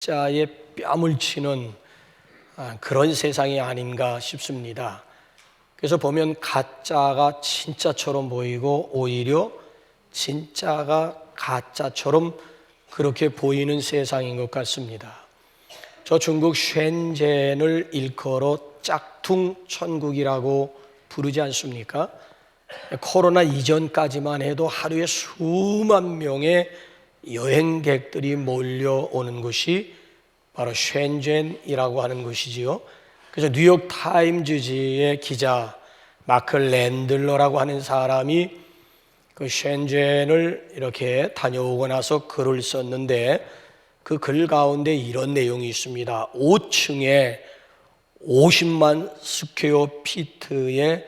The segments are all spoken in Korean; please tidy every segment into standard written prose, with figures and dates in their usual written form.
진짜에 뺨을 치는 그런 세상이 아닌가 싶습니다. 그래서 보면 가짜가 진짜처럼 보이고 오히려 진짜가 가짜처럼 그렇게 보이는 세상인 것 같습니다. 저 중국 쉔젠을 일컬어 짝퉁 천국이라고 부르지 않습니까? 코로나 이전까지만 해도 하루에 수만 명의 여행객들이 몰려오는 곳이 바로 쉔젠이라고 하는 곳이지요. 그래서 뉴욕 타임즈지의 기자 마크 랜들러라고 하는 사람이 그 쉔젠을 이렇게 다녀오고 나서 글을 썼는데 그 글 가운데 이런 내용이 있습니다. 5층에 50만 스퀘어 피트의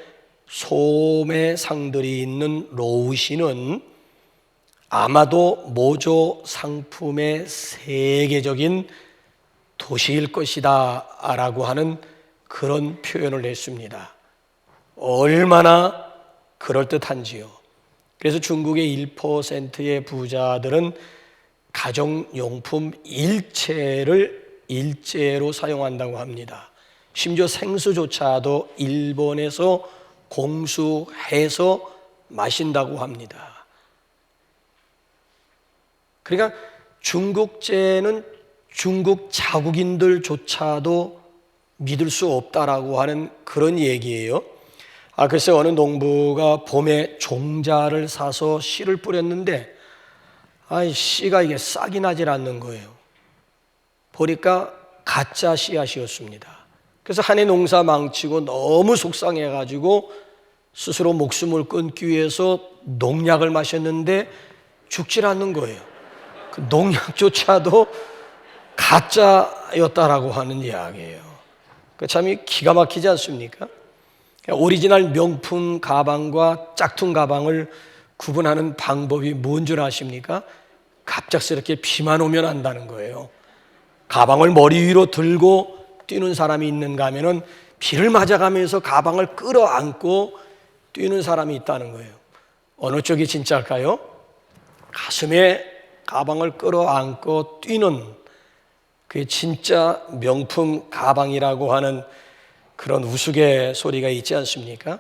소매상들이 있는 로우시는 아마도 모조 상품의 세계적인 도시일 것이다 라고 하는 그런 표현을 했습니다. 얼마나 그럴듯한지요. 그래서 중국의 1%의 부자들은 가정용품 일체를 일제로 사용한다고 합니다. 심지어 생수조차도 일본에서 공수해서 마신다고 합니다. 그러니까 중국제는 중국 자국인들조차도 믿을 수 없다라고 하는 그런 얘기예요. 글쎄 어느 농부가 봄에 종자를 사서 씨를 뿌렸는데 씨가 이게 싹이 나질 않는 거예요. 보니까 가짜 씨앗이었습니다. 그래서 한 해 농사 망치고 너무 속상해가지고 스스로 목숨을 끊기 위해서 농약을 마셨는데 죽질 않는 거예요. 그 농약조차도 가짜였다라고 하는 이야기예요. 참 기가 막히지 않습니까? 오리지널 명품 가방과 짝퉁 가방을 구분하는 방법이 뭔 줄 아십니까? 갑작스럽게 비만 오면 안다는 거예요. 가방을 머리 위로 들고 뛰는 사람이 있는가 하면은 비를 맞아가면서 가방을 끌어안고 뛰는 사람이 있다는 거예요. 어느 쪽이 진짜일까요? 가슴에 가방을 끌어안고 뛰는 그게 진짜 명품 가방이라고 하는 그런 우스갯소리가 있지 않습니까?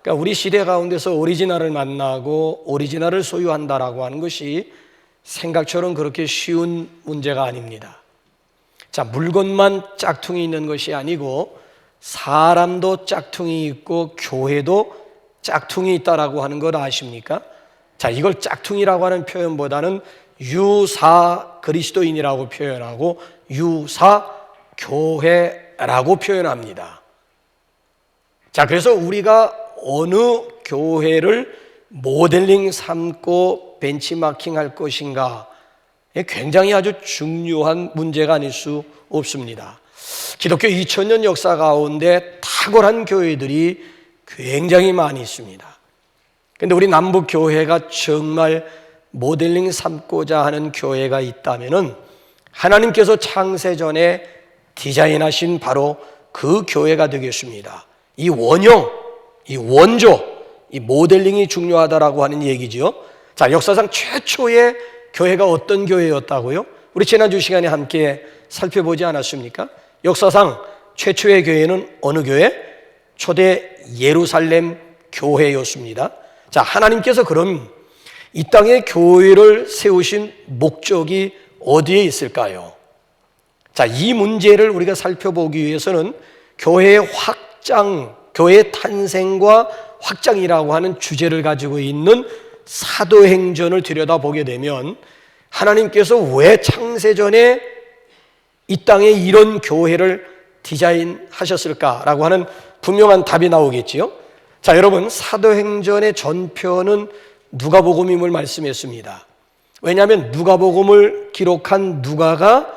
그러니까 우리 시대 가운데서 오리지널을 만나고 오리지널을 소유한다라고 하는 것이 생각처럼 그렇게 쉬운 문제가 아닙니다. 자, 물건만 짝퉁이 있는 것이 아니고 사람도 짝퉁이 있고 교회도 짝퉁이 있다라고 하는 걸 아십니까? 자, 이걸 짝퉁이라고 하는 표현보다는 유사 그리스도인이라고 표현하고 유사 교회라고 표현합니다. 자, 그래서 우리가 어느 교회를 모델링 삼고 벤치마킹 할 것인가 굉장히 아주 중요한 문제가 아닐 수 없습니다. 기독교 2000년 역사 가운데 탁월한 교회들이 굉장히 많이 있습니다. 그런데 우리 남북교회가 정말 모델링 삼고자 하는 교회가 있다면은 하나님께서 창세전에 디자인하신 바로 그 교회가 되겠습니다. 이 원형, 이 원조, 이 모델링이 중요하다라고 하는 얘기죠. 자, 역사상 최초의 교회가 어떤 교회였다고요? 우리 지난주 시간에 함께 살펴보지 않았습니까? 역사상 최초의 교회는 어느 교회? 초대 예루살렘 교회였습니다. 자, 하나님께서 그럼 이 땅에 교회를 세우신 목적이 어디에 있을까요? 자, 이 문제를 우리가 살펴보기 위해서는 교회의 확장, 교회의 탄생과 확장이라고 하는 주제를 가지고 있는 사도행전을 들여다보게 되면 하나님께서 왜 창세전에 이 땅에 이런 교회를 디자인하셨을까라고 하는 분명한 답이 나오겠지요. 자, 여러분, 사도행전의 전편은 누가복음임을 말씀했습니다. 왜냐하면 누가복음을 기록한 누가가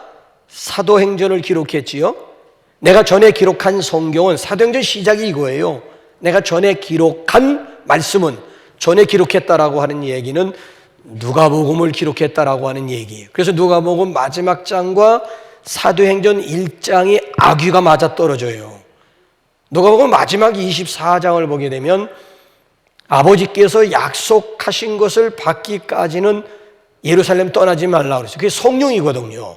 사도행전을 기록했지요. 내가 전에 기록한 성경은 사도행전 시작이 이거예요. 내가 전에 기록한 말씀은 전에 기록했다라고 하는 얘기는 누가복음을 기록했다라고 하는 얘기예요. 그래서 누가복음 마지막 장과 사도행전 1장이 아귀가 맞아떨어져요. 누가복음 마지막 24장을 보게 되면 아버지께서 약속하신 것을 받기까지는 예루살렘 떠나지 말라고 그랬어요. 그게 성령이거든요.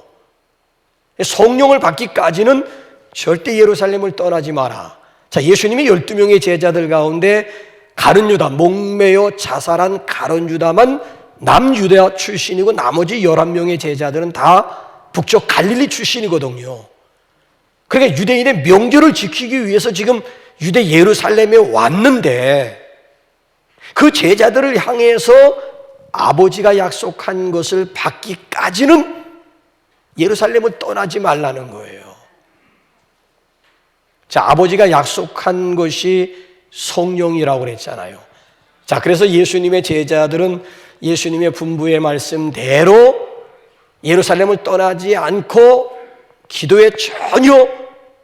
성령을 받기까지는 절대 예루살렘을 떠나지 마라. 자, 예수님이 12명의 제자들 가운데 가룟 유다, 목매어 자살한 가룟 유다만 남유다 출신이고 나머지 11명의 제자들은 다 북쪽 갈릴리 출신이거든요. 그러니까 유대인의 명절을 지키기 위해서 지금 유대 예루살렘에 왔는데 그 제자들을 향해서 아버지가 약속한 것을 받기까지는 예루살렘을 떠나지 말라는 거예요. 자, 아버지가 약속한 것이 성령이라고 그랬잖아요. 자, 그래서 예수님의 제자들은 예수님의 분부의 말씀대로 예루살렘을 떠나지 않고 기도에 전혀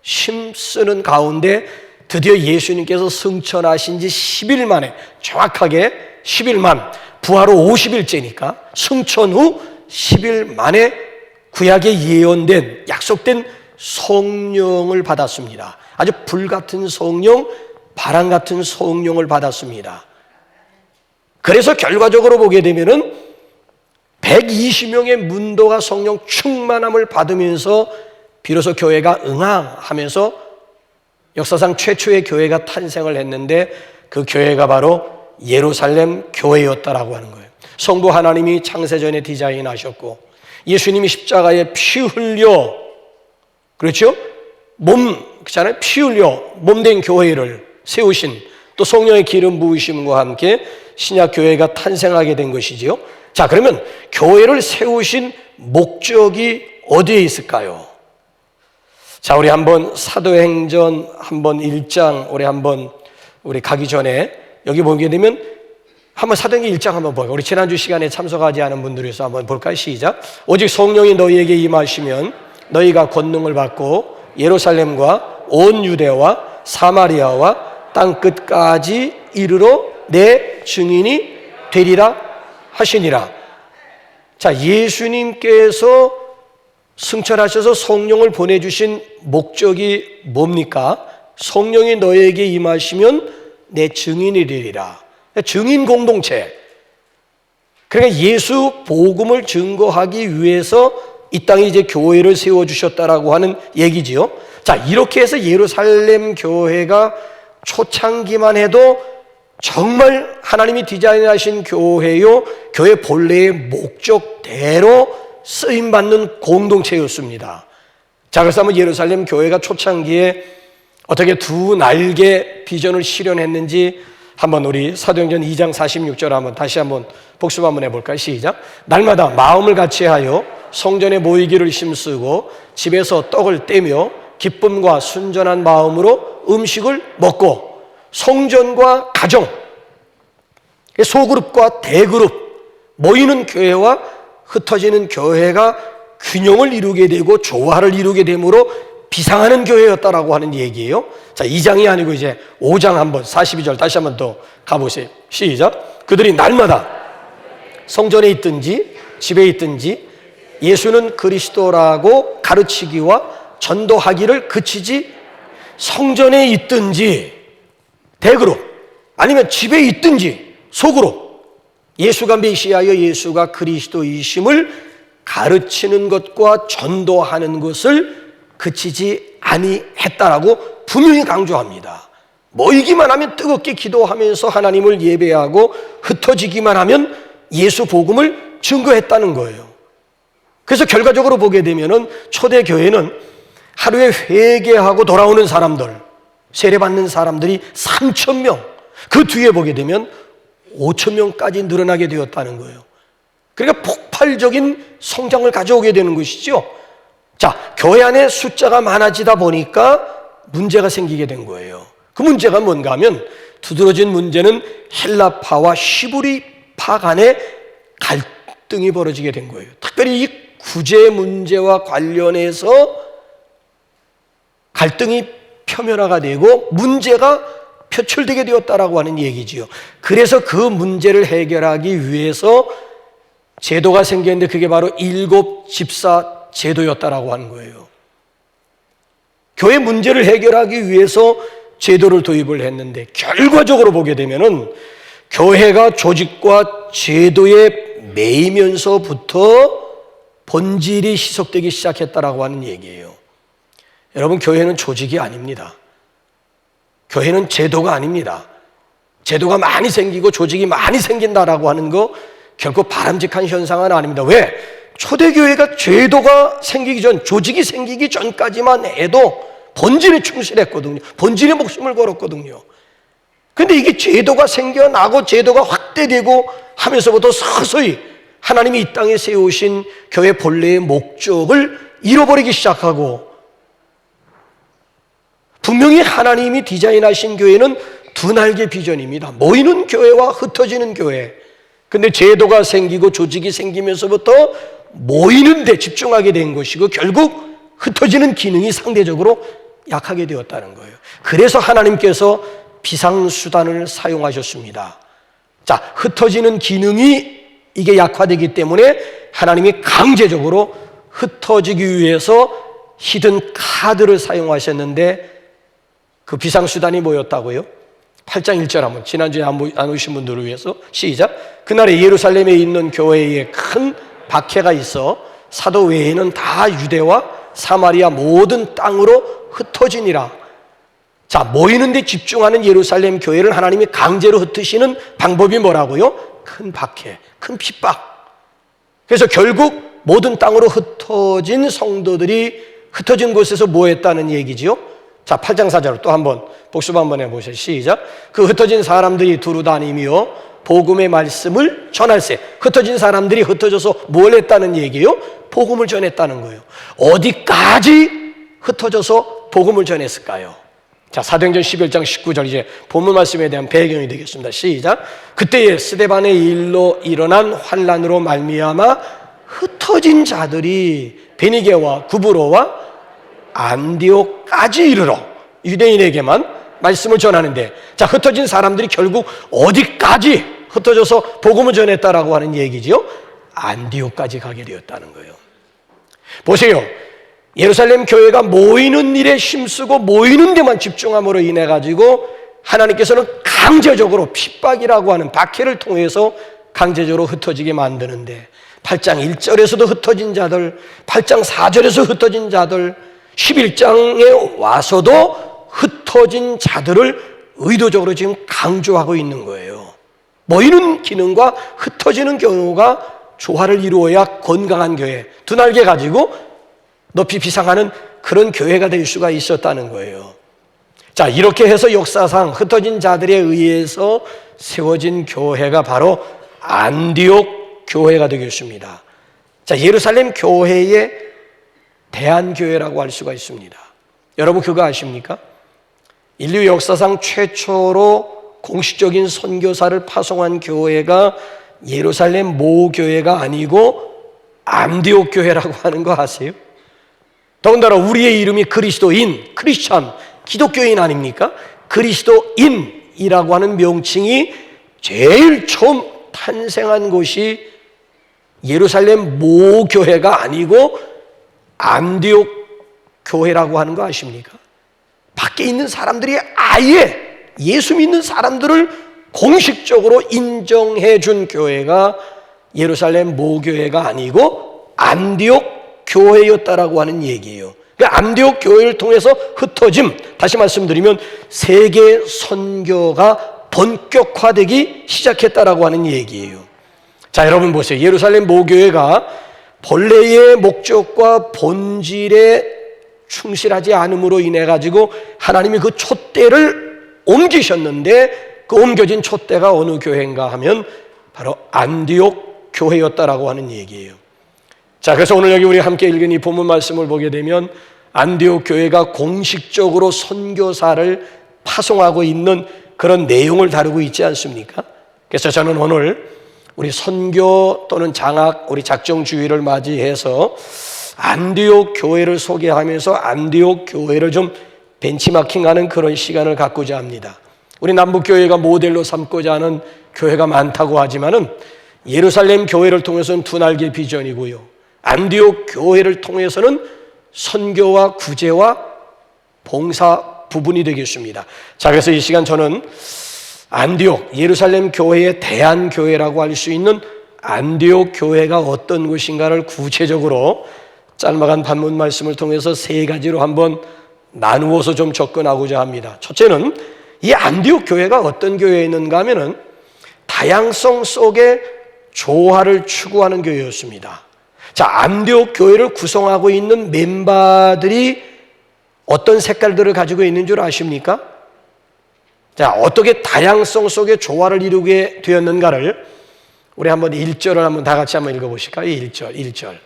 힘쓰는 가운데 드디어 예수님께서 승천하신 지 10일 만에, 정확하게 10일 만, 부활 후 50일째니까 승천 후 10일 만에 구약에 예언된, 약속된 성령을 받았습니다. 아주 불같은 성령, 바람 같은 성령을 받았습니다. 그래서 결과적으로 보게 되면은 120명의 문도가 성령 충만함을 받으면서 비로소 교회가 응항하면서 역사상 최초의 교회가 탄생을 했는데 그 교회가 바로 예루살렘 교회였다라고 하는 거예요. 성부 하나님이 창세전에 디자인하셨고 예수님이 십자가에 피 흘려, 그렇죠? 그렇잖아요. 피 흘려 몸된 교회를 세우신, 또 성령의 기름 부으심과 함께 신약 교회가 탄생하게 된 것이지요. 자, 그러면 교회를 세우신 목적이 어디에 있을까요? 자, 우리 한번 사도행전 한번 1장 우리 가기 전에 여기 보게 되면 한번 사도행전 1장 한번 볼까요? 우리 지난주 시간에 참석하지 않은 분들에서 한번 볼까요? 시작. 오직 성령이 너희에게 임하시면 너희가 권능을 받고 예루살렘과 온 유대와 사마리아와 땅 끝까지 이르러 내 증인이 되리라 하시니라. 자, 예수님께서 승천하셔서 성령을 보내주신 목적이 뭡니까? 성령이 너에게 임하시면 내 증인이 되리라. 증인 공동체. 그러니까 예수 복음을 증거하기 위해서 이 땅에 이제 교회를 세워주셨다라고 하는 얘기지요. 자, 이렇게 해서 예루살렘 교회가 초창기만 해도 정말 하나님이 디자인하신 교회요, 교회 본래의 목적대로 쓰임받는 공동체였습니다. 자, 그래서 한번 예루살렘 교회가 초창기에 어떻게 두 날개 비전을 실현했는지 한번 우리 사도행전 2장 46절 한번 다시 한번 복습 한번 해볼까요? 시작. 날마다 마음을 같이하여 성전에 모이기를 힘쓰고 집에서 떡을 떼며 기쁨과 순전한 마음으로 음식을 먹고 성전과 가정, 소그룹과 대그룹, 모이는 교회와 흩어지는 교회가 균형을 이루게 되고 조화를 이루게 되므로 비상하는 교회였다라고 하는 얘기예요. 자, 2장이 아니고 이제 5장 한번 42절 다시 한번 더 가보세요. 시작. 그들이 날마다 성전에 있든지 집에 있든지 예수는 그리스도라고 가르치기와 전도하기를 그치지, 성전에 있든지 대그룹 아니면 집에 있든지 소그룹 예수가 메시아여 예수가 그리스도이심을 가르치는 것과 전도하는 것을 그치지 아니했다라고 분명히 강조합니다. 모이기만 하면 뜨겁게 기도하면서 하나님을 예배하고 흩어지기만 하면 예수 복음을 증거했다는 거예요. 그래서 결과적으로 보게 되면은 초대교회는 하루에 회개하고 돌아오는 사람들, 세례받는 사람들이 3,000명, 그 뒤에 보게 되면 5,000명까지 늘어나게 되었다는 거예요. 그러니까 폭발적인 성장을 가져오게 되는 것이죠. 자, 교회 안에 숫자가 많아지다 보니까 문제가 생기게 된 거예요. 그 문제가 뭔가 하면 두드러진 문제는 헬라파와 히브리파 간의 갈등이 벌어지게 된 거예요. 특별히 이 구제 문제와 관련해서 갈등이 표면화가 되고 문제가 표출되게 되었다라고 하는 얘기지요. 그래서 그 문제를 해결하기 위해서 제도가 생겼는데 그게 바로 일곱 집사 제도였다라고 하는 거예요. 교회 문제를 해결하기 위해서 제도를 도입을 했는데 결과적으로 보게 되면은 교회가 조직과 제도에 매이면서부터 본질이 희석되기 시작했다라고 하는 얘기예요. 여러분, 교회는 조직이 아닙니다. 교회는 제도가 아닙니다. 제도가 많이 생기고 조직이 많이 생긴다라고 하는 거 결코 바람직한 현상은 아닙니다. 왜? 초대교회가 제도가 생기기 전, 조직이 생기기 전까지만 해도 본질에 충실했거든요. 본질에 목숨을 걸었거든요. 근데 이게 제도가 생겨나고 제도가 확대되고 하면서부터 서서히 하나님이 이 땅에 세우신 교회 본래의 목적을 잃어버리기 시작하고, 분명히 하나님이 디자인하신 교회는 두 날개 비전입니다. 모이는 교회와 흩어지는 교회. 근데 제도가 생기고 조직이 생기면서부터 모이는 데 집중하게 된 것이고, 결국 흩어지는 기능이 상대적으로 약하게 되었다는 거예요. 그래서 하나님께서 비상수단을 사용하셨습니다. 자, 흩어지는 기능이 이게 약화되기 때문에 하나님이 강제적으로 흩어지기 위해서 히든 카드를 사용하셨는데, 그 비상수단이 뭐였다고요? 8장 1절 한번, 지난주에 안 오신 분들을 위해서 시작. 그날에 예루살렘에 있는 교회에 큰 박해가 있어 사도 외에는 다 유대와 사마리아 모든 땅으로 흩어지니라. 자, 모이는 데 집중하는 예루살렘 교회를 하나님이 강제로 흩으시는 방법이 뭐라고요? 큰 박해, 큰 핍박. 그래서 결국 모든 땅으로 흩어진 성도들이 흩어진 곳에서 뭐 했다는 얘기지요? 자, 8장 4절 또 한번 복습 한번 해보세요. 시작. 그 흩어진 사람들이 두루 다니며 복음의 말씀을 전할세. 흩어진 사람들이 흩어져서 뭘 했다는 얘기예요? 복음을 전했다는 거예요. 어디까지 흩어져서 복음을 전했을까요? 자, 사도행전 11장 19절, 이제 본문 말씀에 대한 배경이 되겠습니다. 시작. 그때에 스데반의 일로 일어난 환난으로 말미암아 흩어진 자들이 베니게와 구브로와 안디옥까지 이르러 유대인에게만 말씀을 전하는데, 자, 흩어진 사람들이 결국 어디까지 흩어져서 복음을 전했다라고 하는 얘기지요? 안디옥까지 가게 되었다는 거예요. 보세요. 예루살렘 교회가 모이는 일에 힘쓰고 모이는 데만 집중함으로 인해 가지고 하나님께서는 강제적으로 핍박이라고 하는 박해를 통해서 강제적으로 흩어지게 만드는데, 8장 1절에서도 흩어진 자들, 8장 4절에서 흩어진 자들, 11장에 와서도 흩어진 자들을 의도적으로 지금 강조하고 있는 거예요. 모이는 기능과 흩어지는 경우가 조화를 이루어야 건강한 교회, 두 날개 가지고 높이 비상하는 그런 교회가 될 수가 있었다는 거예요. 자, 이렇게 해서 역사상 흩어진 자들에 의해서 세워진 교회가 바로 안디옥 교회가 되겠습니다. 자, 예루살렘 교회의 대안교회라고 할 수가 있습니다. 여러분 그거 아십니까? 인류 역사상 최초로 공식적인 선교사를 파송한 교회가 예루살렘 모교회가 아니고 안디옥 교회라고 하는 거 아세요? 더군다나 우리의 이름이 그리스도인, 크리스천, 기독교인 아닙니까? 그리스도인이라고 하는 명칭이 제일 처음 탄생한 곳이 예루살렘 모교회가 아니고 안디옥 교회라고 하는 거 아십니까? 밖에 있는 사람들이 아예 예수 믿는 사람들을 공식적으로 인정해 준 교회가 예루살렘 모교회가 아니고 안디옥 교회였다라고 하는 얘기예요. 그러니까 안디옥 교회를 통해서 흩어짐, 다시 말씀드리면 세계 선교가 본격화되기 시작했다라고 하는 얘기예요. 자, 여러분 보세요. 예루살렘 모교회가 본래의 목적과 본질에 충실하지 않음으로 인해 가지고 하나님이 그 촛대를 옮기셨는데, 그 옮겨진 촛대가 어느 교회인가 하면 바로 안디옥 교회였다라고 하는 얘기예요. 자, 그래서 오늘 여기 우리 함께 읽은 이 본문 말씀을 보게 되면 안디옥 교회가 공식적으로 선교사를 파송하고 있는 그런 내용을 다루고 있지 않습니까? 그래서 저는 오늘 우리 선교 또는 장학, 우리 작정주의를 맞이해서 안디옥 교회를 소개하면서 안디옥 교회를 좀 벤치마킹하는 그런 시간을 갖고자 합니다. 우리 남북교회가 모델로 삼고자 하는 교회가 많다고 하지만은 예루살렘 교회를 통해서는 두 날개 비전이고요, 안디옥 교회를 통해서는 선교와 구제와 봉사 부분이 되겠습니다. 자, 그래서 이 시간 저는 안디옥, 예루살렘 교회의 대안교회라고 할 수 있는 안디옥 교회가 어떤 곳인가를 구체적으로 짤막한 반문 말씀을 통해서 세 가지로 한번 나누어서 좀 접근하고자 합니다. 첫째는 이 안디옥 교회가 어떤 교회였는가 하면은 다양성 속에 조화를 추구하는 교회였습니다. 자, 안디옥 교회를 구성하고 있는 멤버들이 어떤 색깔들을 가지고 있는 줄 아십니까? 자, 어떻게 다양성 속에 조화를 이루게 되었는가를 우리 한번 1절을 한번 다 같이 한번 읽어보실까요? 1절.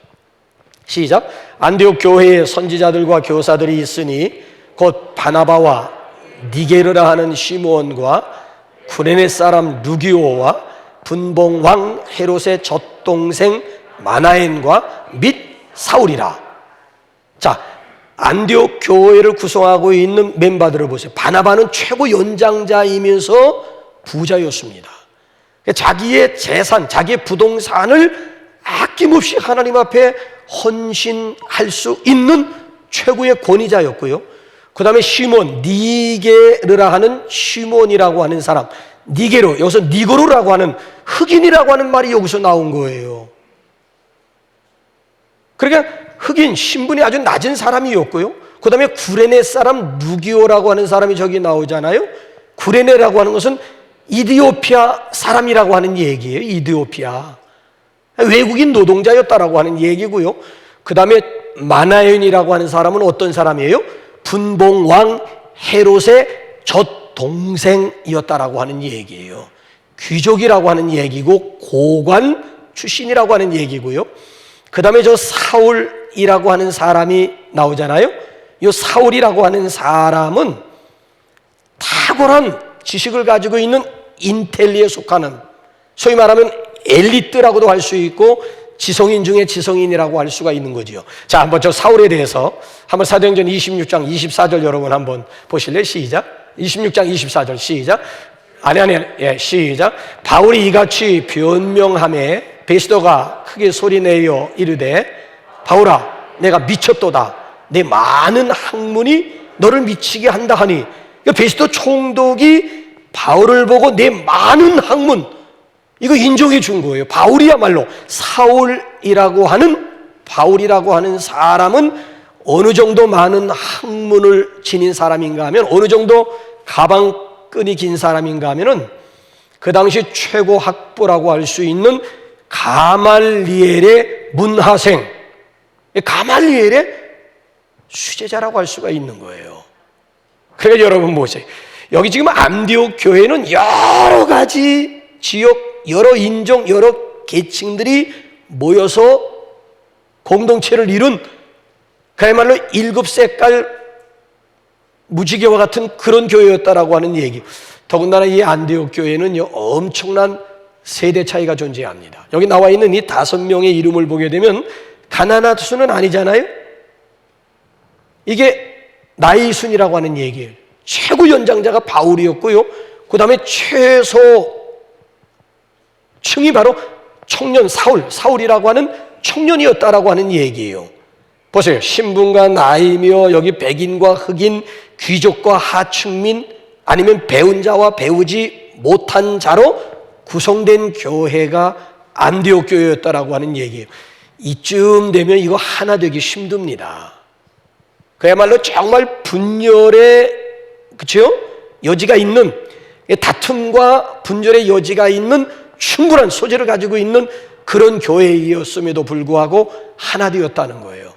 시작. 안디옥 교회에 선지자들과 교사들이 있으니 곧 바나바와 니게르라 하는 시므온과 구레네 사람 루기오와 분봉 왕 헤롯의 젖동생 마나엔과 및 사울이라. 자, 안디옥 교회를 구성하고 있는 멤버들을 보세요. 바나바는 최고 연장자이면서 부자였습니다. 자기의 재산, 자기의 부동산을 아낌없이 하나님 앞에 헌신할 수 있는 최고의 권위자였고요. 그 다음에 시몬, 니게르라 하는 시몬이라고 하는 사람, 니게로, 여기서 니고르라고 하는 흑인이라고 하는 말이 여기서 나온 거예요. 그러니까 흑인, 신분이 아주 낮은 사람이었고요. 그 다음에 구레네 사람 루기오라고 하는 사람이 저기 나오잖아요. 구레네라고 하는 것은 이디오피아 사람이라고 하는 얘기예요. 이디오피아. 외국인 노동자였다라고 하는 얘기고요. 그 다음에 마나엔이라고 하는 사람은 어떤 사람이에요? 분봉 왕 헤롯의 젖동생이었다라고 하는 얘기예요. 귀족이라고 하는 얘기고 고관 출신이라고 하는 얘기고요. 그 다음에 저 사울이라고 하는 사람이 나오잖아요. 이 사울이라고 하는 사람은 탁월한 지식을 가지고 있는 인텔리에 속하는, 소위 말하면 엘리트라고도 할 수 있고 지성인 중에 지성인이라고 할 수가 있는 거지요. 자, 한번 저 사울에 대해서 한번 사도행전 26장 24절 여러분 한번 보실래요? 시작. 26장 24절 시작. 시작. 바울이 이같이 변명하매 베스도가 크게 소리내어 이르되 바울아 내가 미쳤도다. 내 많은 학문이 너를 미치게 한다 하니, 베스도 총독이 바울을 보고 내 많은 학문, 이거 인정해 준 거예요. 바울이야말로 바울이라고 하는 사람은 어느 정도 많은 학문을 지닌 사람인가 하면, 어느 정도 가방끈이 긴 사람인가 하면은 그 당시 최고 학부라고 할 수 있는 가말리엘의 문하생, 가말리엘의 수제자라고 할 수가 있는 거예요. 그러니까 여러분 보세요. 여기 지금 안디옥 교회는 여러 가지 지역, 여러 인종, 여러 계층들이 모여서 공동체를 이룬 그야말로 7색깔 무지개와 같은 그런 교회였다라고 하는 얘기. 더군다나 이 안디옥 교회는 엄청난 세대 차이가 존재합니다. 여기 나와 있는 이 5명의 이름을 보게 되면 가나나 수는 아니잖아요. 이게 나이 순이라고 하는 얘기예요. 최고 연장자가 바울이었고요. 그 다음에 최소층이 바로 청년 사울이라고 하는 청년이었다라고 하는 얘기예요. 보세요. 신분과 나이며 여기 백인과 흑인, 귀족과 하층민, 아니면 배운 자와 배우지 못한 자로 구성된 교회가 안디옥 교회였다라고 하는 얘기예요. 이쯤 되면 이거 하나 되기 힘듭니다. 그야말로 정말 분열의, 그렇죠? 여지가 있는, 다툼과 분열의 여지가 있는 충분한 소재를 가지고 있는 그런 교회였음에도 불구하고 하나 되었다는 거예요.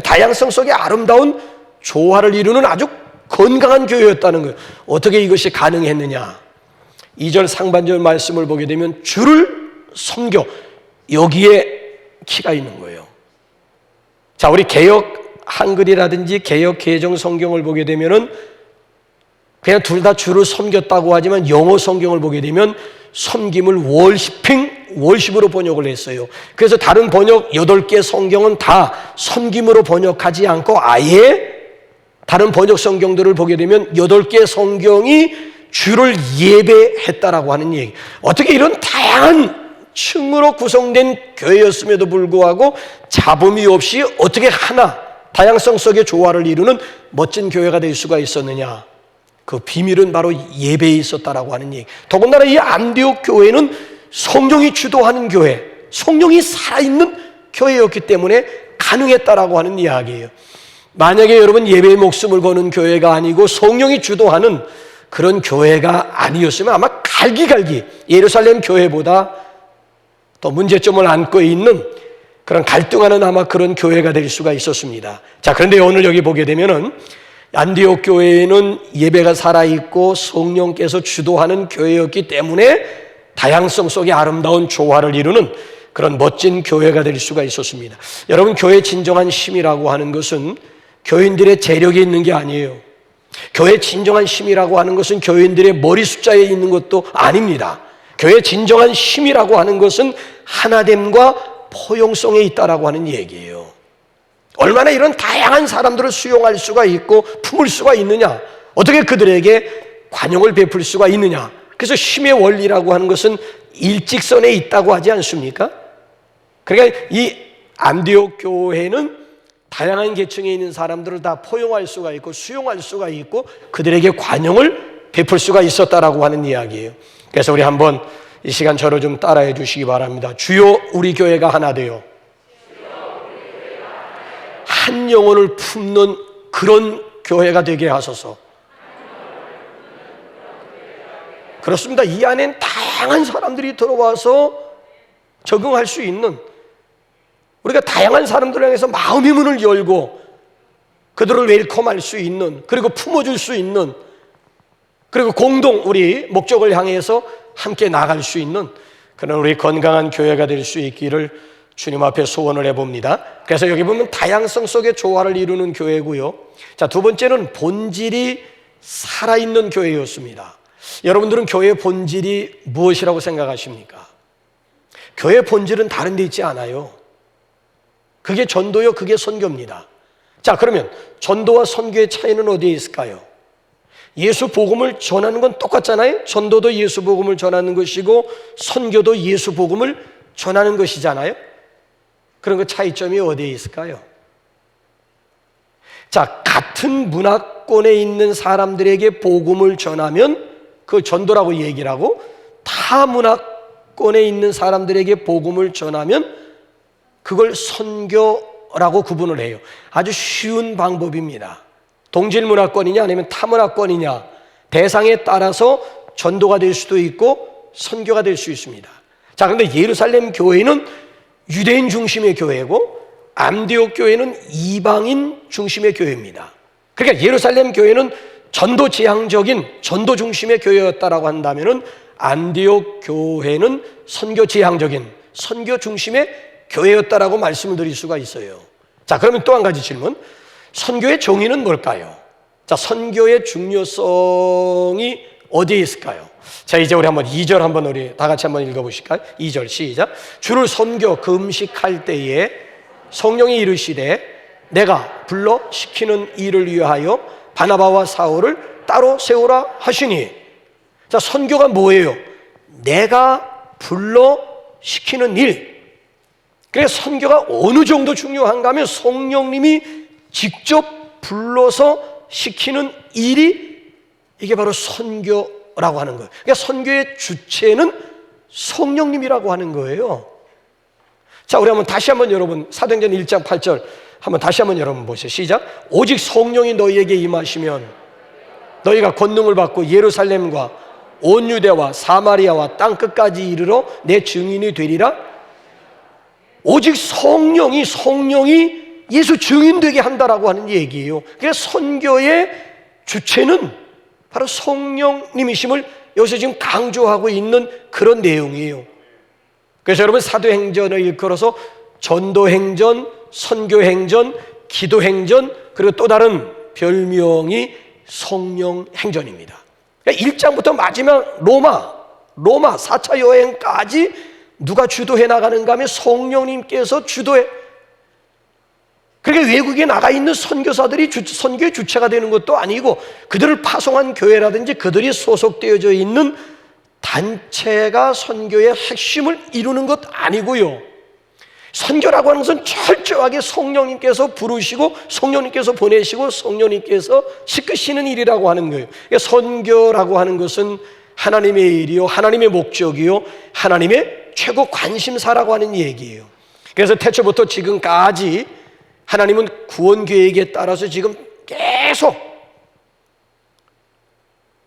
다양성 속에 아름다운 조화를 이루는 아주 건강한 교회였다는 거예요. 어떻게 이것이 가능했느냐? 2절 상반절 말씀을 보게 되면 주를 섬겨, 여기에 키가 있는 거예요. 자, 우리 개역 한글이라든지 개역 개정 성경을 보게 되면은 그냥 둘 다 주를 섬겼다고 하지만 영어 성경을 보게 되면 섬김을 월십으로 번역을 했어요. 그래서 다른 번역 8개 성경은 다 섬김으로 번역하지 않고 아예 다른 번역 성경들을 보게 되면 8개 성경이 주를 예배했다라고 하는 얘기. 어떻게 이런 다양한 층으로 구성된 교회였음에도 불구하고 잡음이 없이 어떻게 하나 다양성 속의 조화를 이루는 멋진 교회가 될 수가 있었느냐? 그 비밀은 바로 예배에 있었다라고 하는 얘기. 더군다나 이 안디옥 교회는 성령이 주도하는 교회, 성령이 살아있는 교회였기 때문에 가능했다라고 하는 이야기예요. 만약에 여러분 예배에 목숨을 거는 교회가 아니고 성령이 주도하는 그런 교회가 아니었으면 아마 갈기갈기 예루살렘 교회보다 더 문제점을 안고 있는 그런 갈등하는 아마 그런 교회가 될 수가 있었습니다. 자, 그런데 오늘 여기 보게 되면은 안디옥 교회에는 예배가 살아있고 성령께서 주도하는 교회였기 때문에 다양성 속에 아름다운 조화를 이루는 그런 멋진 교회가 될 수가 있었습니다. 여러분, 교회의 진정한 힘이라고 하는 것은 교인들의 재력이 있는 게 아니에요. 교회의 진정한 힘이라고 하는 것은 교인들의 머리 숫자에 있는 것도 아닙니다. 교회의 진정한 힘이라고 하는 것은 하나됨과 포용성에 있다라고 하는 얘기예요. 얼마나 이런 다양한 사람들을 수용할 수가 있고 품을 수가 있느냐, 어떻게 그들에게 관용을 베풀 수가 있느냐. 그래서 힘의 원리라고 하는 것은 일직선에 있다고 하지 않습니까? 그러니까 이 안디옥 교회는 다양한 계층에 있는 사람들을 다 포용할 수가 있고 수용할 수가 있고 그들에게 관용을 베풀 수가 있었다라고 하는 이야기예요. 그래서 우리 한번 이 시간 저를 좀 따라해 주시기 바랍니다. 주여, 우리 교회가 하나 되어 한 영혼을 품는 그런 교회가 되게 하소서. 그렇습니다. 이 안엔 다양한 사람들이 들어와서 적응할 수 있는, 우리가 다양한 사람들을 향해서 마음의 문을 열고 그들을 웰컴할 수 있는, 그리고 품어줄 수 있는, 그리고 공동 우리 목적을 향해서 함께 나갈 수 있는 그런 우리 건강한 교회가 될 수 있기를 주님 앞에 소원을 해봅니다. 그래서 여기 보면 다양성 속에 조화를 이루는 교회고요. 자, 두 번째는 본질이 살아있는 교회였습니다. 여러분들은 교회의 본질이 무엇이라고 생각하십니까? 교회의 본질은 다른 데 있지 않아요. 그게 전도요, 그게 선교입니다. 자, 그러면 전도와 선교의 차이는 어디에 있을까요? 예수 복음을 전하는 건 똑같잖아요. 전도도 예수 복음을 전하는 것이고 선교도 예수 복음을 전하는 것이잖아요. 그런 그 차이점이 어디에 있을까요? 자, 같은 문화권에 있는 사람들에게 복음을 전하면 그 전도라고 얘기를 하고, 타 문화권에 있는 사람들에게 복음을 전하면 그걸 선교라고 구분을 해요. 아주 쉬운 방법입니다. 동질 문화권이냐 아니면 타 문화권이냐, 대상에 따라서 전도가 될 수도 있고 선교가 될 수 있습니다. 자, 그런데 예루살렘 교회는 유대인 중심의 교회고 안디옥 교회는 이방인 중심의 교회입니다. 그러니까 예루살렘 교회는 전도 지향적인 전도 중심의 교회였다라고 한다면은 안디옥 교회는 선교 지향적인 선교 중심의 교회였다라고 말씀을 드릴 수가 있어요. 자, 그러면 또 한 가지 질문. 선교의 정의는 뭘까요? 자, 선교의 중요성이 어디에 있을까요? 자, 이제 우리 한번 2절 한번 우리 다 같이 한번 읽어보실까요? 2절 시작. 주를 선교 금식할 때에 성령이 이르시되 내가 불러 시키는 일을 위하여 바나바와 사울을 따로 세우라 하시니. 자, 선교가 뭐예요? 내가 불러 시키는 일. 그래서 선교가 어느 정도 중요한가 하면 성령님이 직접 불러서 시키는 일이 이게 바로 선교라고 하는 거예요. 그러니까 선교의 주체는 성령님이라고 하는 거예요. 자, 우리 한번 다시 한번 여러분 사도행전 1장 8절 한번 다시 한번 여러분 보세요. 시작. 오직 성령이 너희에게 임하시면 너희가 권능을 받고 예루살렘과 온 유대와 사마리아와 땅끝까지 이르러 내 증인이 되리라. 오직 성령이 예수 증인되게 한다라고 하는 얘기예요. 그래서 선교의 주체는 바로 성령님이심을 여기서 지금 강조하고 있는 그런 내용이에요. 그래서 여러분 사도행전을 일컬어서 전도행전, 선교행전, 기도행전, 그리고 또 다른 별명이 성령행전입니다. 그러니까 1장부터 마지막 로마 4차 여행까지 누가 주도해 나가는가 하면 성령님께서 주도해. 그러니까 외국에 나가 있는 선교사들이 선교의 주체가 되는 것도 아니고 그들을 파송한 교회라든지 그들이 소속되어져 있는 단체가 선교의 핵심을 이루는 것 아니고요. 선교라고 하는 것은 철저하게 성령님께서 부르시고 성령님께서 보내시고 성령님께서 이끄시는 일이라고 하는 거예요. 그러니까 선교라고 하는 것은 하나님의 일이요, 하나님의 목적이요, 하나님의 최고 관심사라고 하는 얘기예요. 그래서 태초부터 지금까지 하나님은 구원 계획에 따라서 지금 계속,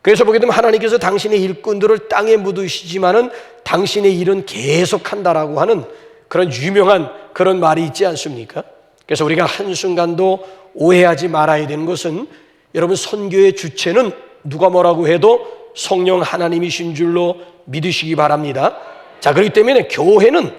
그래서 보게 되면 하나님께서 당신의 일꾼들을 땅에 묻으시지만은 당신의 일은 계속한다라고 하는 그런 유명한 그런 말이 있지 않습니까? 그래서 우리가 한순간도 오해하지 말아야 되는 것은, 여러분, 선교의 주체는 누가 뭐라고 해도 성령 하나님이신 줄로 믿으시기 바랍니다. 자, 그렇기 때문에 교회는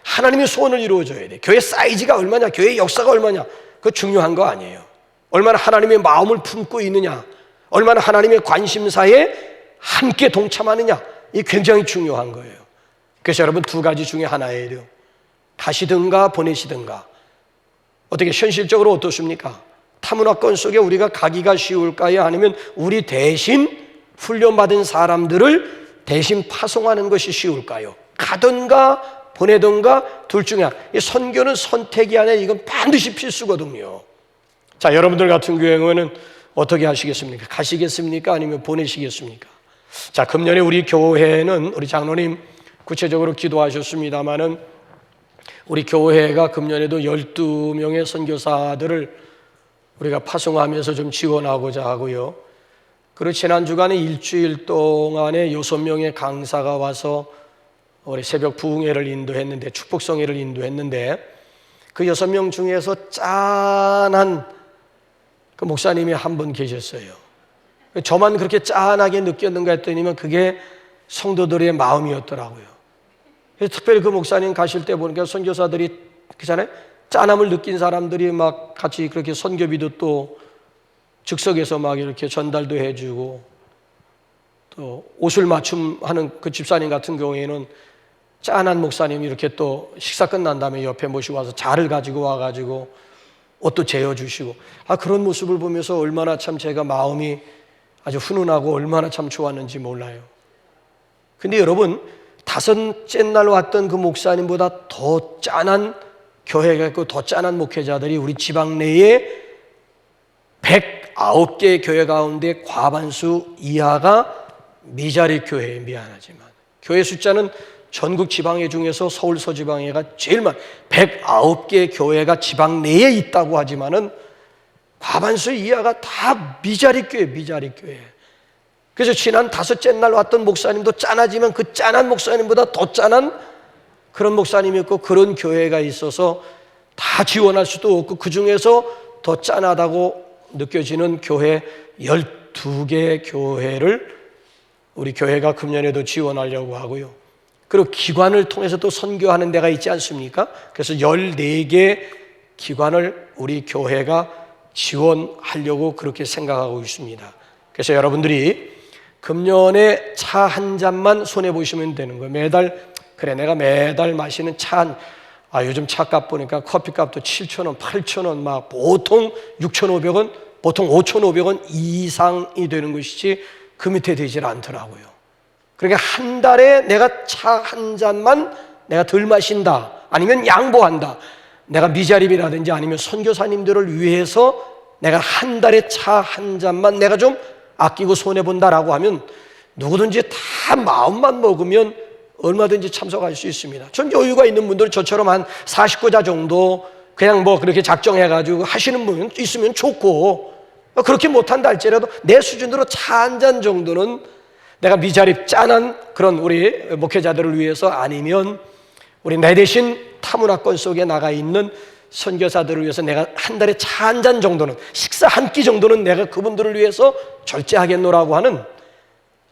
하나님의 소원을 이루어줘야 돼. 교회 사이즈가 얼마냐, 교회 역사가 얼마냐, 그거 중요한 거 아니에요. 얼마나 하나님의 마음을 품고 있느냐, 얼마나 하나님의 관심사에 함께 동참하느냐, 이게 굉장히 중요한 거예요. 그래서 여러분, 두 가지 중에 하나예요. 가시든가 보내시든가. 어떻게 현실적으로 어떻습니까? 타문화권 속에 우리가 가기가 쉬울까요? 아니면 우리 대신 훈련받은 사람들을 대신 파송하는 것이 쉬울까요? 가든가 보내든가 둘 중에 하나. 이 선교는 선택이 아니라 이건 반드시 필수거든요. 자, 여러분들 같은 경우에는 어떻게 하시겠습니까? 가시겠습니까? 아니면 보내시겠습니까? 자, 금년에 우리 교회는, 우리 장로님 구체적으로 기도하셨습니다마는, 우리 교회가 금년에도 12명의 선교사들을 우리가 파송하면서 좀 지원하고자 하고요. 그리고 지난 주간에 일주일 동안에 6명의 강사가 와서 우리 새벽 부흥회를 인도했는데, 축복성회를 인도했는데, 그 6명 중에서 짠한 그 목사님이 한 분 계셨어요. 저만 그렇게 짠하게 느꼈는가 했더니만 그게 성도들의 마음이었더라고요. 그래서 특별히 그 목사님 가실 때 보니까 선교사들이 그잖아요, 짠함을 느낀 사람들이 막 같이 그렇게 선교비도 또 즉석에서 막 이렇게 전달도 해주고, 또 옷을 맞춤하는 그 집사님 같은 경우에는 짠한 목사님이 이렇게 또 식사 끝난 다음에 옆에 모시고 와서 자를 가지고 와가지고 옷도 재어주시고, 그런 모습을 보면서 얼마나 참 제가 마음이 아주 훈훈하고 얼마나 참 좋았는지 몰라요. 근데 여러분, 다섯째 날 왔던 그 목사님보다 더 짠한 교회가 있고 더 짠한 목회자들이 우리 지방 내에 109개 교회 가운데 과반수 이하가 미자리 교회에, 미안하지만 교회 숫자는 전국 지방회 중에서 서울 서지방회가 제일 많아요. 109개 교회가 지방 내에 있다고 하지만은 과반수 이하가 다 미자리 교회, 미자리 교회. 그래서 지난 다섯째 날 왔던 목사님도 짠하지만 그 짠한 목사님보다 더 짠한 그런 목사님이었고, 그런 교회가 있어서 다 지원할 수도 없고, 그 중에서 더 짠하다고 느껴지는 교회 12개 교회를 우리 교회가 금년에도 지원하려고 하고요. 그리고 기관을 통해서 또 선교하는 데가 있지 않습니까? 그래서 14개 기관을 우리 교회가 지원하려고 그렇게 생각하고 있습니다. 그래서 여러분들이 금년에 차 한 잔만 손해보시면 되는 거예요. 매달, 그래 내가 매달 마시는 차 요즘 차값 보니까 커피값도 7,000원, 8,000원, 막 보통 6,500원, 보통 5,500원 이상이 되는 것이지 그 밑에 되질 않더라고요. 그러니까 한 달에 내가 차 한 잔만 내가 덜 마신다, 아니면 양보한다, 내가 미자립이라든지 아니면 선교사님들을 위해서 내가 한 달에 차 한 잔만 내가 좀 아끼고 손해본다라고 하면 누구든지 다 마음만 먹으면 얼마든지 참석할 수 있습니다. 전 여유가 있는 분들은 저처럼 한 49자 정도 그냥 뭐 그렇게 작정해가지고 하시는 분 있으면 좋고, 그렇게 못한다 할지라도 내 수준으로 차 한 잔 정도는 내가 미자립 짠한 그런 우리 목회자들을 위해서, 아니면 우리 내 대신 타문화권 속에 나가 있는 선교사들을 위해서 내가 한 달에 차 한 잔 정도는, 식사 한 끼 정도는 내가 그분들을 위해서 절제하겠노라고 하는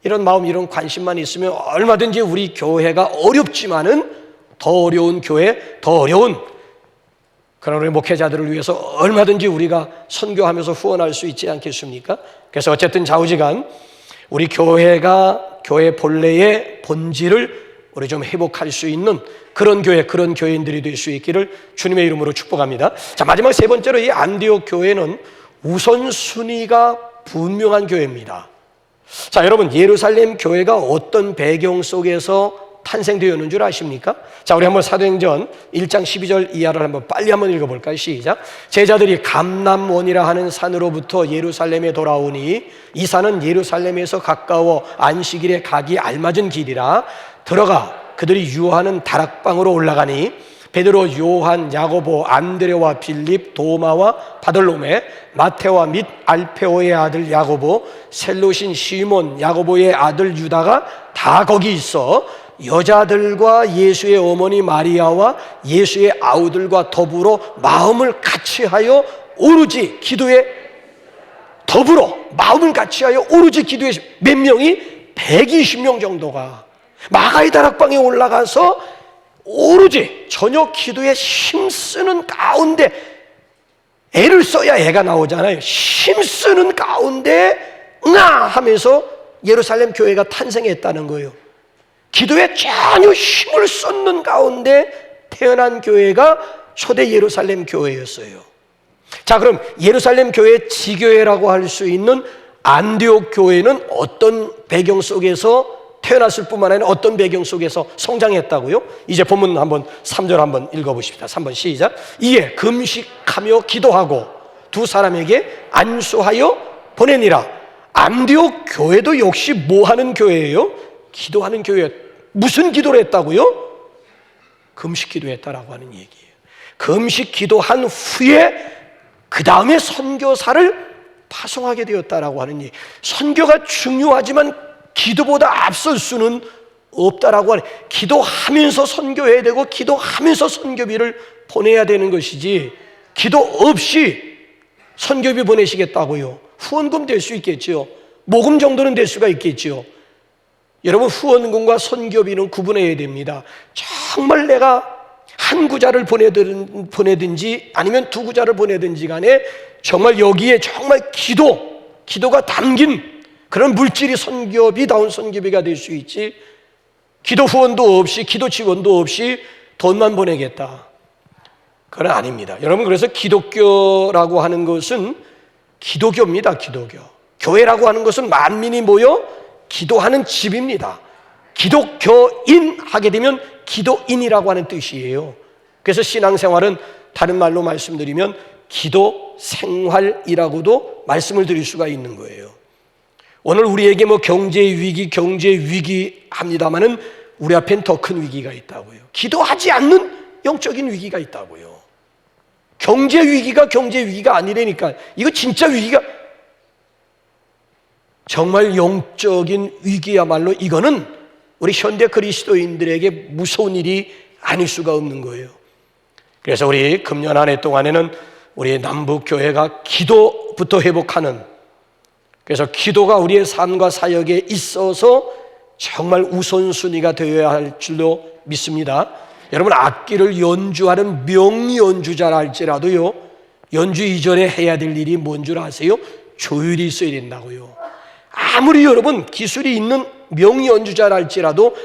이런 마음, 이런 관심만 있으면 얼마든지 우리 교회가 어렵지만은 더 어려운 교회, 더 어려운 그런 우리 목회자들을 위해서 얼마든지 우리가 선교하면서 후원할 수 있지 않겠습니까? 그래서 어쨌든 좌우지간 우리 교회가 교회 본래의 본질을 우리 좀 회복할 수 있는 그런 교회, 그런 교인들이 될 수 있기를 주님의 이름으로 축복합니다. 자, 마지막 세 번째로 이 안디옥 교회는 우선순위가 분명한 교회입니다. 자, 여러분, 예루살렘 교회가 어떤 배경 속에서 탄생되었는 줄 아십니까? 자, 우리 한번 사도행전 1장 12절 이하를 한번 빨리 한번 읽어볼까요? 시작. 제자들이 감람원이라 하는 산으로부터 예루살렘에 돌아오니 이 산은 예루살렘에서 가까워 안식일에 가기 알맞은 길이라 들어가 그들이 유하는 다락방으로 올라가니 베드로, 요한, 야고보, 안드레와 빌립, 도마와 바돌로메, 마테오와 및 알페오의 아들 야고보, 셀롯인 시몬, 야고보의 아들 유다가 다 거기 있어 여자들과 예수의 어머니 마리아와 예수의 아우들과 더불어 마음을 같이하여 오로지 기도에 마음을 같이하여 오로지 기도에 몇 명이 120명 정도가 마가의 다락방에 올라가서 오로지 저녁 기도에 힘쓰는 가운데, 애를 써야 애가 나오잖아요. 힘쓰는 가운데 응아 하면서 예루살렘 교회가 탄생했다는 거예요. 기도에 전혀 힘을 쏟는 가운데 태어난 교회가 초대 예루살렘 교회였어요. 자, 그럼 예루살렘 교회 지교회라고 할 수 있는 안디옥 교회는 어떤 배경 속에서 태어났을 뿐만 아니라 어떤 배경 속에서 성장했다고요? 이제 본문 한번 3절 한번 읽어보십시다. 3번 시작. 이에 금식하며 기도하고 두 사람에게 안수하여 보내니라. 안디옥 교회도 역시 뭐 하는 교회예요? 기도하는 교회. 무슨 기도를 했다고요? 금식 기도했다라고 하는 얘기예요. 금식 기도한 후에 그 다음에 선교사를 파송하게 되었다라고 하는 얘기. 선교가 중요하지만 기도보다 앞설 수는 없다라고 하는, 기도하면서 선교해야 되고 기도하면서 선교비를 보내야 되는 것이지, 기도 없이 선교비 보내시겠다고요? 후원금 될 수 있겠죠. 모금 정도는 될 수가 있겠죠. 여러분, 후원금과 선교비는 구분해야 됩니다. 정말 내가 한 구자를 보내든지 아니면 두 구자를 보내든지 간에 정말 여기에 정말 기도가 담긴 그런 물질이 선교비다운 선교비가 될 수 있지, 기도 후원도 없이 기도 지원도 없이 돈만 보내겠다, 그건 아닙니다. 여러분, 그래서 기독교라고 하는 것은 기도교입니다. 기도교. 교회라고 하는 것은 만민이 모여 기도하는 집입니다. 기독교인 하게 되면 기도인이라고 하는 뜻이에요. 그래서 신앙생활은 다른 말로 말씀드리면 기도 생활이라고도 말씀을 드릴 수가 있는 거예요. 오늘 우리에게 뭐 경제 위기 합니다마는 우리 앞엔 더 큰 위기가 있다고요. 기도하지 않는 영적인 위기가 있다고요. 경제 위기가 아니라니까. 이거 진짜 위기가, 정말 영적인 위기야말로 이거는 우리 현대 그리스도인들에게 무서운 일이 아닐 수가 없는 거예요. 그래서 우리 금년 한 해 동안에는 우리 남북교회가 기도부터 회복하는, 그래서 기도가 우리의 삶과 사역에 있어서 정말 우선순위가 되어야 할 줄로 믿습니다. 여러분, 악기를 연주하는 명연주자라 할지라도요, 연주 이전에 해야 될 일이 뭔 줄 아세요? 조율이 있어야 된다고요. 아무리 여러분 기술이 있는 명연주자라 할지라도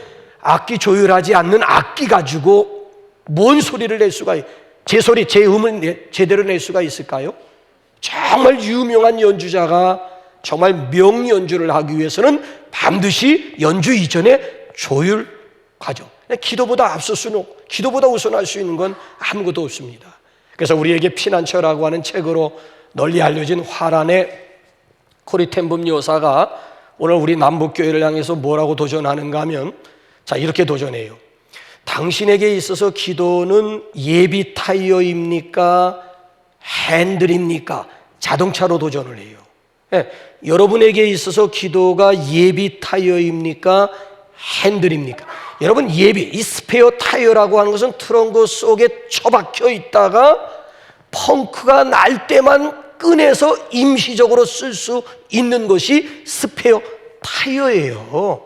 악기 조율하지 않는 악기 가지고 뭔 소리를 낼 수가, 제 음을 제대로 낼 수가 있을까요? 정말 유명한 연주자가 정말 명연주를 하기 위해서는 반드시 연주 이전에 조율 과정, 기도보다 우선할 수 있는 건 아무것도 없습니다. 그래서 우리에게 피난처라고 하는 책으로 널리 알려진 화란의 코리 텐붐 여사가 오늘 우리 남북교회를 향해서 뭐라고 도전하는가 하면, 자, 이렇게 도전해요. 당신에게 있어서 기도는 예비 타이어입니까? 핸들입니까? 자동차로 도전을 해요. 네, 여러분에게 있어서 기도가 예비 타이어입니까? 핸들입니까? 여러분, 이 스페어 타이어라고 하는 것은 트렁크 속에 처박혀 있다가 펑크가 날 때만 꺼내서 임시적으로 쓸 수 있는 것이 스페어 타이어예요.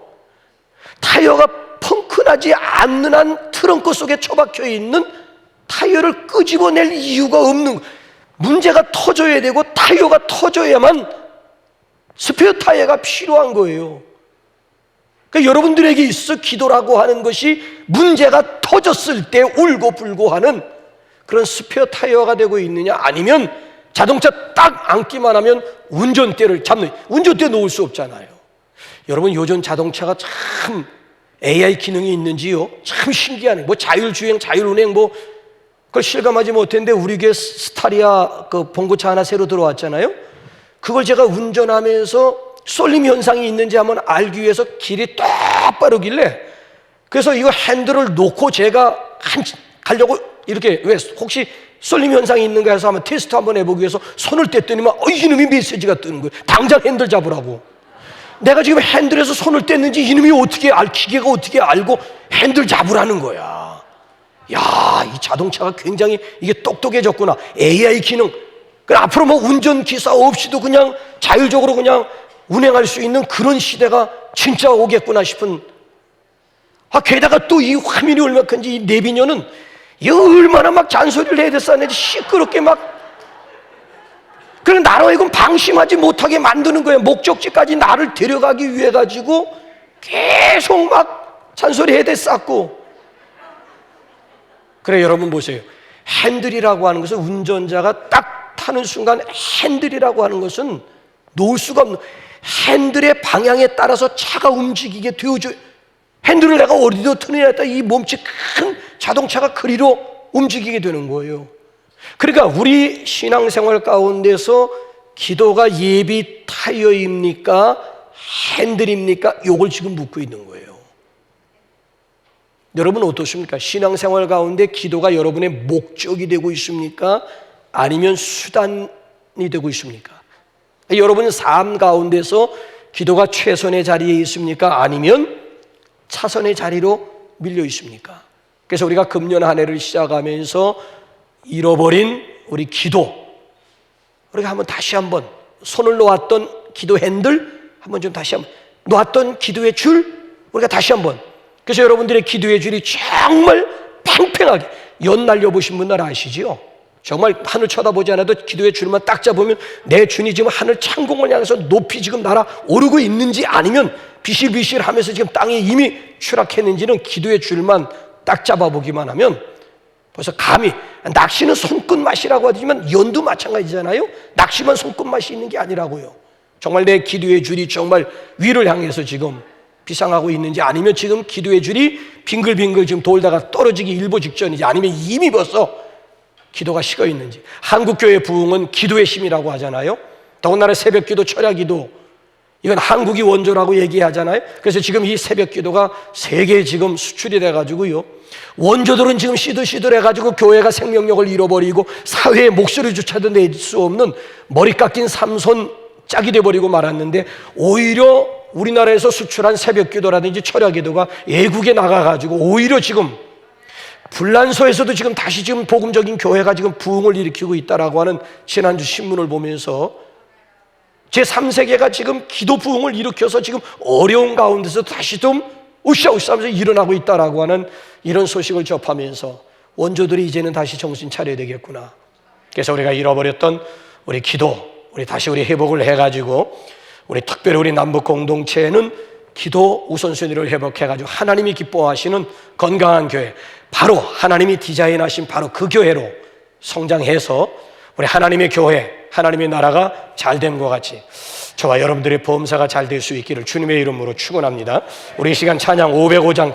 타이어가 펑크 나지 않는 한 트렁크 속에 처박혀 있는 타이어를 끄집어낼 이유가 없는, 문제가 터져야 되고 타이어가 터져야만 스페어 타이어가 필요한 거예요. 그러니까 여러분들에게 있어 기도라고 하는 것이 문제가 터졌을 때 울고불고 하는 그런 스페어 타이어가 되고 있느냐, 아니면 자동차 딱 앉기만 하면 운전대를 잡는, 운전대 놓을 수 없잖아요. 여러분, 요즘 자동차가 참 AI 기능이 있는지요, 참 신기하네. 뭐 자율주행, 자율운행, 뭐 그걸 실감하지 못했는데 우리 교회 스타리아 그 봉고차 하나 새로 들어왔잖아요. 그걸 제가 운전하면서 쏠림 현상이 있는지 한번 알기 위해서 길이 똑바르길래 그래서 이거 핸들을 놓고 제가 가려고 이렇게, 왜 혹시 쏠림 현상이 있는가 해서 한번 테스트 한번 해보기 위해서 손을 뗐더니만 이놈이 메시지가 뜨는 거예요. 당장 핸들 잡으라고. 내가 지금 핸들에서 손을 뗐는지 이놈이 어떻게 기계가 어떻게 알고 핸들 잡으라는 거야. 야, 이 자동차가 굉장히 이게 똑똑해졌구나. AI 기능. 앞으로 뭐 운전기사 없이도 그냥 자율적으로 그냥 운행할 수 있는 그런 시대가 진짜 오겠구나 싶은. 게다가 또 이 화면이 얼마나 큰지, 이 내비녀는 이 얼마나 막 잔소리를 해야 됐었는지 시끄럽게 막. 그래, 나로 하여금 방심하지 못하게 만드는 거예요. 목적지까지 나를 데려가기 위해 가지고 계속 막 잔소리 해야 됐었고. 그래, 여러분 보세요. 핸들이라고 하는 것은, 운전자가 딱 타는 순간 핸들이라고 하는 것은 놓을 수가 없는, 핸들의 방향에 따라서 차가 움직이게 되어줘요. 핸들을 내가 어디로 트느냐에 따라 이 몸집 큰 자동차가 그리로 움직이게 되는 거예요. 그러니까 우리 신앙생활 가운데서 기도가 예비 타이어입니까? 핸들입니까? 이걸 지금 묻고 있는 거예요. 여러분 어떻습니까? 신앙생활 가운데 기도가 여러분의 목적이 되고 있습니까? 아니면 수단이 되고 있습니까? 여러분 삶 가운데서 기도가 최선의 자리에 있습니까? 아니면 차선의 자리로 밀려 있습니까? 그래서 우리가 금년 한 해를 시작하면서 잃어버린 우리 기도, 우리가 한번 다시 한번 손을 놓았던 기도 핸들 한번 좀 다시 한번, 놓았던 기도의 줄 우리가 다시 한번. 그래서 여러분들의 기도의 줄이 정말 팽팽하게, 연 날려보신 분들 아시지요? 정말 하늘 쳐다보지 않아도 기도의 줄만 딱 잡으면 내 주님 지금 하늘 창공을 향해서 높이 지금 날아오르고 있는지, 아니면 비실비실하면서 지금 땅에 이미 추락했는지는 기도의 줄만 딱 잡아보기만 하면 벌써 감히. 낚시는 손끝맛이라고 하지만 연도 마찬가지잖아요. 낚시만 손끝맛이 있는 게 아니라고요. 정말 내 기도의 줄이 정말 위를 향해서 지금 비상하고 있는지, 아니면 지금 기도의 줄이 빙글빙글 지금 돌다가 떨어지기 일보 직전인지, 아니면 이미 벌써 기도가 식어 있는지. 한국교회 부흥은 기도의 힘이라고 하잖아요. 더군다나 새벽기도, 철야기도, 이건 한국이 원조라고 얘기하잖아요. 그래서 지금 이 새벽기도가 세계에 지금 수출이 돼가지고요, 원조들은 지금 시들시들해가지고 교회가 생명력을 잃어버리고 사회의 목소리조차도 낼 수 없는 머리 깎인 삼손 짝이 돼버리고 말았는데, 오히려 우리나라에서 수출한 새벽기도라든지 철야기도가 외국에 나가가지고 오히려 지금 불란서에서도 지금 다시 지금 복음적인 교회가 지금 부흥을 일으키고 있다라고 하는 지난주 신문을 보면서, 제3세계가 지금 기도 부흥을 일으켜서 지금 어려운 가운데서 다시 좀 으쌰으쌰 하면서 일어나고 있다라고 하는 이런 소식을 접하면서 원조들이 이제는 다시 정신 차려야 되겠구나. 그래서 우리가 잃어버렸던 우리 기도, 우리 다시 우리 회복을 해가지고, 우리 특별히 우리 남북 공동체는 기도 우선순위를 회복해가지고 하나님이 기뻐하시는 건강한 교회, 바로 하나님이 디자인하신 바로 그 교회로 성장해서 우리 하나님의 교회, 하나님의 나라가 잘됨과 같이 저와 여러분들의 범사가 잘 될 수 있기를 주님의 이름으로 축원합니다. 우리 이 시간 찬양 505장 찬양